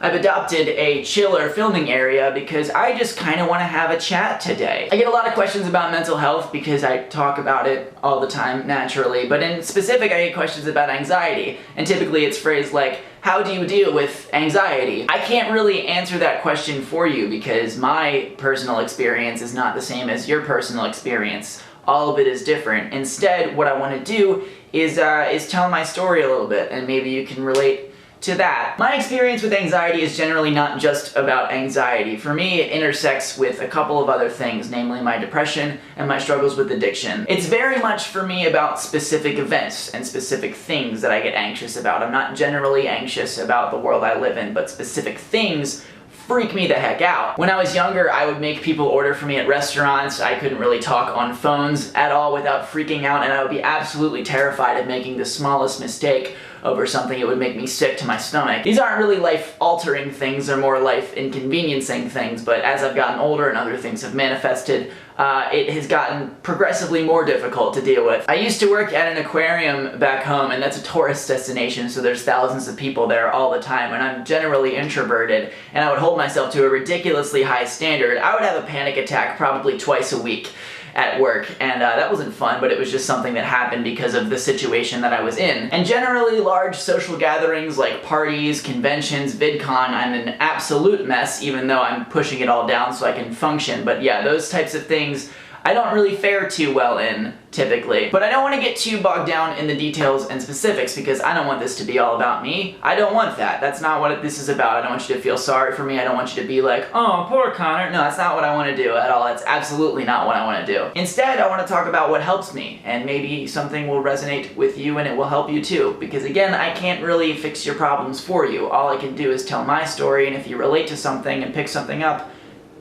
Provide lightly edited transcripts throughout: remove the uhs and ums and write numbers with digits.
I've adopted a chiller filming area because I just kind of want to have a chat today. I get a lot of questions about mental health because I talk about it all the time naturally, but in specific I get questions about anxiety, and typically it's phrased like, how do you deal with anxiety? I can't really answer that question for you because my personal experience is not the same as your personal experience. All of it is different. Instead, what I want to do is tell my story a little bit, and maybe you can relate to that. My experience with anxiety is generally not just about anxiety. For me, it intersects with a couple of other things, namely my depression and my struggles with addiction. It's very much for me about specific events and specific things that I get anxious about. I'm not generally anxious about the world I live in, but specific things freak me the heck out. When I was younger, I would make people order for me at restaurants. I couldn't really talk on phones at all without freaking out, and I would be absolutely terrified of making the smallest mistake over something that would make me sick to my stomach. These aren't really life-altering things, they're more life-inconveniencing things, but as I've gotten older and other things have manifested, it has gotten progressively more difficult to deal with. I used to work at an aquarium back home, and that's a tourist destination, so there's thousands of people there all the time, and I'm generally introverted, and I would hold myself to a ridiculously high standard. I would have a panic attack probably twice a week at work, and that wasn't fun, but it was just something that happened because of the situation that I was in. And generally, large social gatherings like parties, conventions, VidCon, I'm an absolute mess, even though I'm pushing it all down so I can function. But yeah, those types of things I don't really fare too well in, typically. But I don't want to get too bogged down in the details and specifics because I don't want this to be all about me. I don't want that. That's not what this is about. I don't want you to feel sorry for me. I don't want you to be like, oh, poor Connor. No, that's not what I want to do at all. That's absolutely not what I want to do. Instead, I want to talk about what helps me, and maybe something will resonate with you and it will help you too. Because again, I can't really fix your problems for you. All I can do is tell my story, and if you relate to something and pick something up,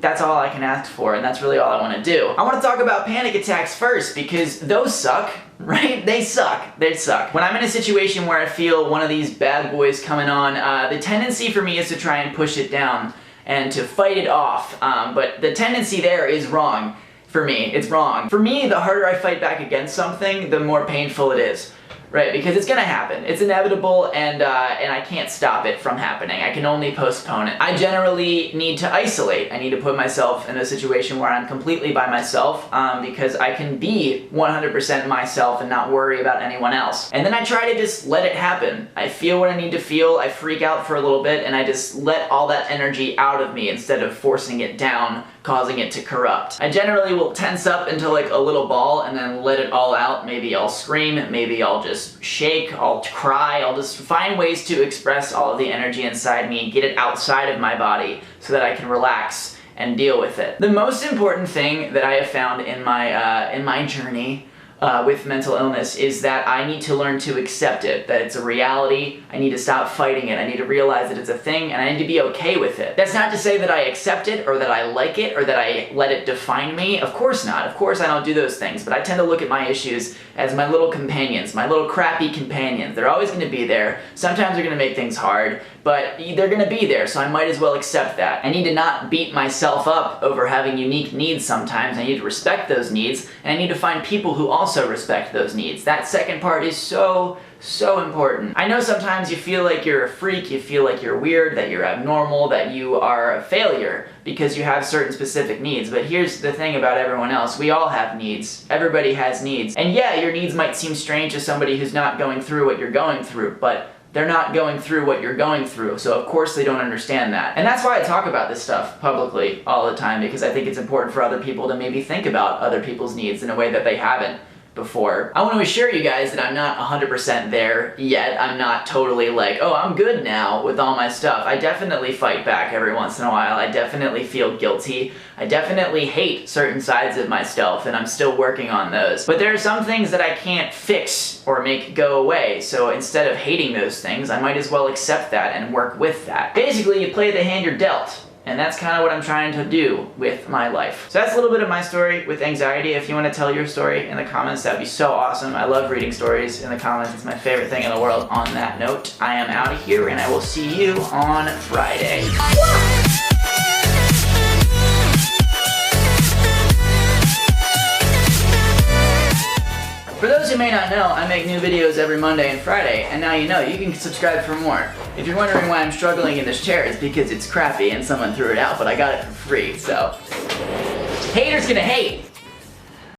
that's all I can ask for, and that's really all I want to do. I want to talk about panic attacks first, because those suck, right? They suck. They suck. When I'm in a situation where I feel one of these bad boys coming on, the tendency for me is to try and push it down and to fight it off, but the tendency there is wrong. For me, it's wrong. For me, the harder I fight back against something, the more painful it is. Right, because it's gonna happen. It's inevitable, and I can't stop it from happening. I can only postpone it. I generally need to isolate. I need to put myself in a situation where I'm completely by myself, because I can be 100% myself and not worry about anyone else. And then I try to just let it happen. I feel what I need to feel, I freak out for a little bit, and I just let all that energy out of me instead of forcing it down, causing it to corrupt. I generally will tense up into like a little ball and then let it all out. Maybe I'll scream, maybe I'll just shake, I'll cry, I'll just find ways to express all of the energy inside me and get it outside of my body so that I can relax and deal with it. The most important thing that I have found in my journey with mental illness is that I need to learn to accept it, that it's a reality. I need to stop fighting it. I need to realize that it's a thing, and I need to be okay with it. That's not to say that I accept it, or that I like it, or that I let it define me. Of course not. Of course I don't do those things, but I tend to look at my issues as my little companions, my little crappy companions. They're always going to be there. Sometimes they're going to make things hard, but they're going to be there, so I might as well accept that. I need to not beat myself up over having unique needs sometimes. I need to respect those needs, and I need to find people who also respect those needs. That second part is so important. I know sometimes you feel like you're a freak, you feel like you're weird, that you're abnormal, that you are a failure because you have certain specific needs, but here's the thing about everyone else. We all have needs. Everybody has needs. And yeah, your needs might seem strange to somebody who's not going through what you're going through, but they're not going through what you're going through, so of course they don't understand that. And that's why I talk about this stuff publicly all the time, because I think it's important for other people to maybe think about other people's needs in a way that they haven't before. I want to assure you guys that I'm not 100% there yet. I'm not totally like, oh, I'm good now with all my stuff. I definitely fight back every once in a while. I definitely feel guilty. I definitely hate certain sides of myself, and I'm still working on those. But there are some things that I can't fix or make go away, so instead of hating those things, I might as well accept that and work with that. Basically, you play the hand you're dealt. And that's kind of what I'm trying to do with my life. So that's a little bit of my story with anxiety. If you want to tell your story in the comments, that'd be so awesome. I love reading stories in the comments. It's my favorite thing in the world. On that note, I am out of here, and I will see you on Friday. For those who may not know, I make new videos every Monday and Friday, and now you know, you can subscribe for more. If you're wondering why I'm struggling in this chair, it's because it's crappy and someone threw it out, but I got it for free, so. Haters gonna hate.